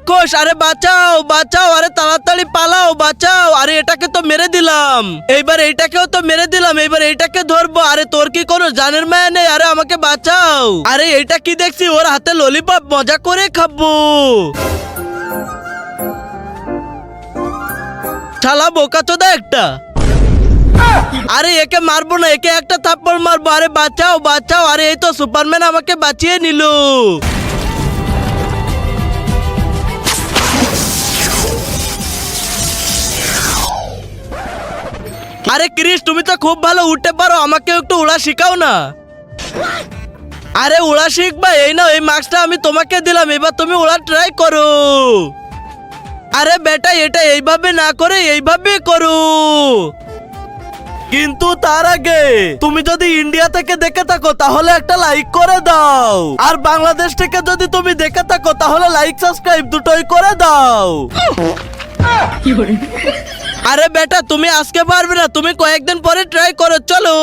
রাক্ষস, আরে বাঁচাও বাঁচাও, আরে তাড়াতাড়ি পালাও, বাঁচাও। আরে এটাকে তো মেরে দিলাম, এইবার এইটাকেও তো মেরে দিলাম, এইবার এইটাকে ধরবো। আরে তোর কি কোনো জানের মায়া নেই? আরে আমাকে বাঁচাও। আরে এটা কি দেখছি, ওর হাতে ললিপপ, মজা করে খাবো। শালা বোকাচোদা একটা। আরে একে মারবো না, একে একটা থাপ্পড় মারবো। আরে বাঁচাও বাঁচাও, আরে এই তো সুপারম্যান আমাকে বাঁচিয়ে নিল। আরে ক্রিস, তুমি তো খুব ভালো উঠতে পারো, আমাকে একটু উড়া শিখাও না। আরে উড়া শিখবা, এই নাও এই মাস্কটা আমি তোমাকে দিলাম, এবার তুমি উড়া ট্রাই করো। আরে বেটা, এটা এইভাবে না করে এইভাবে করো। কিন্তু তার আগে তুমি যদি ইন্ডিয়া থেকে দেখে থাকো তাহলে একটা লাইক করে দাও, আর বাংলাদেশ থেকে যদি তুমি দেখে থাকো তাহলে লাইক সাবস্ক্রাইব দুটোই করে দাও। আরে বেটা, তুমি আজকে পারবে না, তুমি কয়েকদিন পরে ট্রাই করো, চলো।